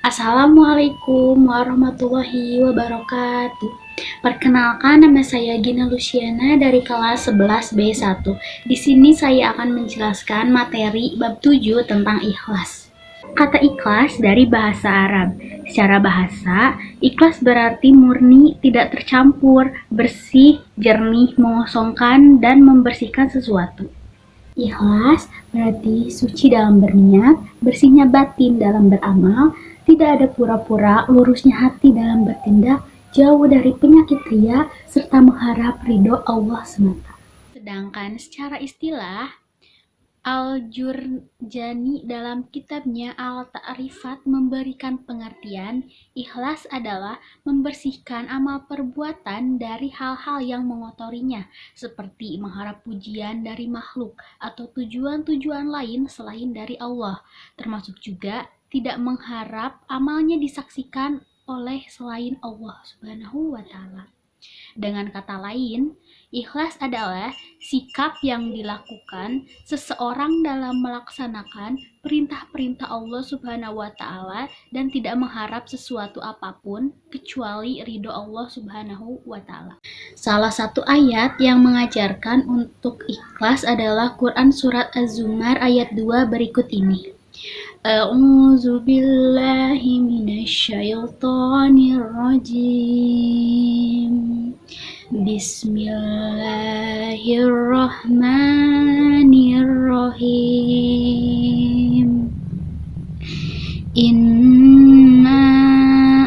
Assalamualaikum warahmatullahi wabarakatuh. Perkenalkan, nama saya Gina Luciana dari kelas 11B1. Di sini saya akan menjelaskan materi bab 7 tentang ikhlas. Kata ikhlas dari bahasa Arab. Secara bahasa, ikhlas berarti murni, tidak tercampur, bersih, jernih, mengosongkan, dan membersihkan sesuatu. Ikhlas berarti suci dalam berniat, bersihnya batin dalam beramal, tidak ada pura-pura, lurusnya hati dalam bertindak, jauh dari penyakit ria, serta mengharap ridho Allah semata. Sedangkan secara istilah, Al-Jurjani dalam kitabnya Al-Ta'rifat memberikan pengertian, ikhlas adalah membersihkan amal perbuatan dari hal-hal yang mengotorinya, seperti mengharap pujian dari makhluk atau tujuan-tujuan lain selain dari Allah, termasuk juga tidak mengharap amalnya disaksikan oleh selain Allah Subhanahu wa Ta'ala. Dengan kata lain, ikhlas adalah sikap yang dilakukan seseorang dalam melaksanakan perintah-perintah Allah Subhanahu wa Ta'ala dan tidak mengharap sesuatu apapun kecuali ridho Allah Subhanahu wa Ta'ala. Salah satu ayat yang mengajarkan untuk ikhlas adalah Quran Surat Az-Zumar ayat 2 berikut ini. A'udzu billahi minasyaitonir rajim. Bismillahirrahmanirrahim. Inna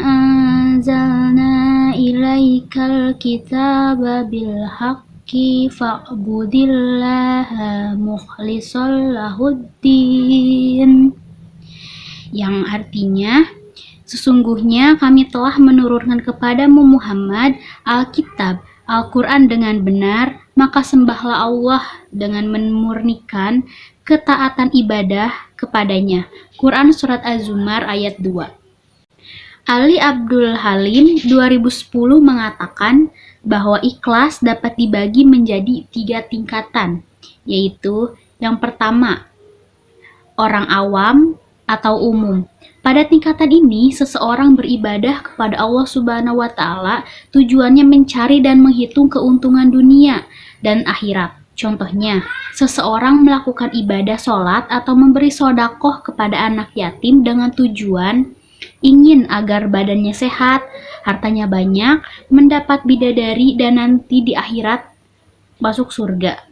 anzalna ilaikal kitaba bil haqqi fa'budillaha mukhlishan lahuddin. Yang artinya, sesungguhnya kami telah menurunkan kepadamu Muhammad Alkitab, Al-Quran dengan benar, maka sembahlah Allah dengan memurnikan ketaatan ibadah kepadanya. Quran Surat Az-Zumar ayat 2. Ali Abdul Halim 2010 mengatakan bahwa ikhlas dapat dibagi menjadi 3 tingkatan, yaitu yang pertama, orang awam atau umum. Pada tingkatan ini, seseorang beribadah kepada Allah Subhanahu wa Ta'ala, tujuannya mencari dan menghitung keuntungan dunia dan akhirat. Contohnya, seseorang melakukan ibadah sholat atau memberi sodakoh kepada anak yatim dengan tujuan ingin agar badannya sehat, hartanya banyak, mendapat bidadari, dan nanti di akhirat masuk surga.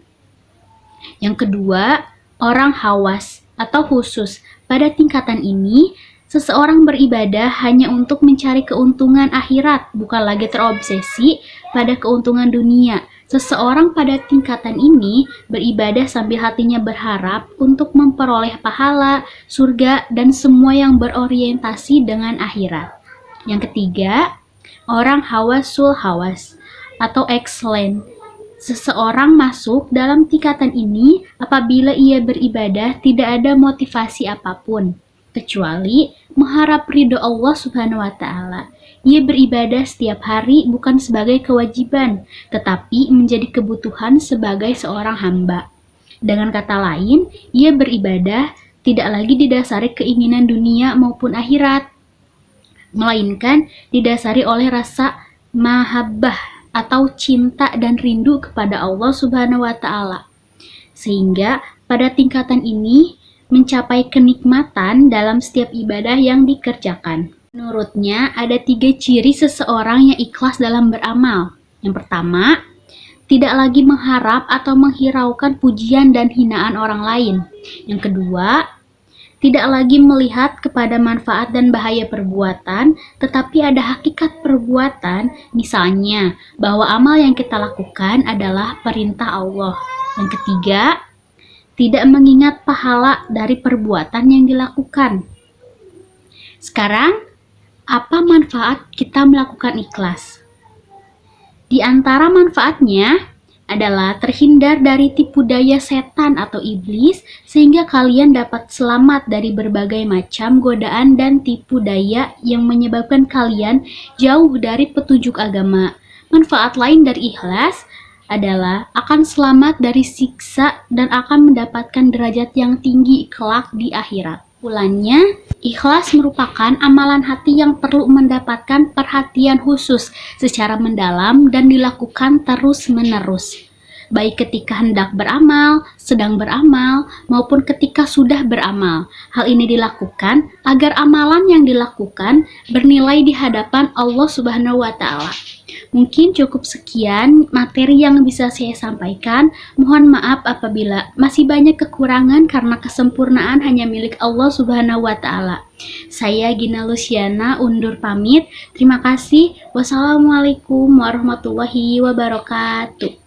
Yang kedua, orang hawas atau khusus. Pada tingkatan ini, seseorang beribadah hanya untuk mencari keuntungan akhirat, bukan lagi terobsesi pada keuntungan dunia. Seseorang pada tingkatan ini beribadah sambil hatinya berharap untuk memperoleh pahala, surga, dan semua yang berorientasi dengan akhirat. Yang ketiga, orang hawasul hawas atau excellent. Seseorang masuk dalam tingkatan ini apabila ia beribadah tidak ada motivasi apapun, kecuali mengharap ridho Allah Subhanahu wa Ta'ala. Ia beribadah setiap hari bukan sebagai kewajiban, tetapi menjadi kebutuhan sebagai seorang hamba. Dengan kata lain, ia beribadah tidak lagi didasari keinginan dunia maupun akhirat, melainkan didasari oleh rasa mahabbah atau cinta dan rindu kepada Allah Subhanahu wa Ta'ala. Sehingga pada tingkatan ini mencapai kenikmatan dalam setiap ibadah yang dikerjakan. Menurutnya ada 3 ciri seseorang yang ikhlas dalam beramal. Yang pertama, tidak lagi mengharap atau menghiraukan pujian dan hinaan orang lain. Yang kedua, tidak lagi melihat kepada manfaat dan bahaya perbuatan, tetapi ada hakikat perbuatan, misalnya bahwa amal yang kita lakukan adalah perintah Allah. Yang ketiga, tidak mengingat pahala dari perbuatan yang dilakukan. Sekarang, apa manfaat kita melakukan ikhlas? Di antara manfaatnya adalah terhindar dari tipu daya setan atau iblis, sehingga kalian dapat selamat dari berbagai macam godaan dan tipu daya yang menyebabkan kalian jauh dari petunjuk agama. Manfaat lain dari ikhlas adalah akan selamat dari siksa dan akan mendapatkan derajat yang tinggi kelak di akhirat. Kesimpulannya, ikhlas merupakan amalan hati yang perlu mendapatkan perhatian khusus secara mendalam dan dilakukan terus-menerus, baik ketika hendak beramal, sedang beramal, maupun ketika sudah beramal. Hal ini dilakukan agar amalan yang dilakukan bernilai di hadapan Allah Subhanahu wa Ta'ala. Mungkin cukup sekian materi yang bisa saya sampaikan. Mohon maaf apabila masih banyak kekurangan karena kesempurnaan hanya milik Allah Subhanahu wa Ta'ala. Saya Gina Luciana undur pamit. Terima kasih. Wassalamualaikum warahmatullahi wabarakatuh.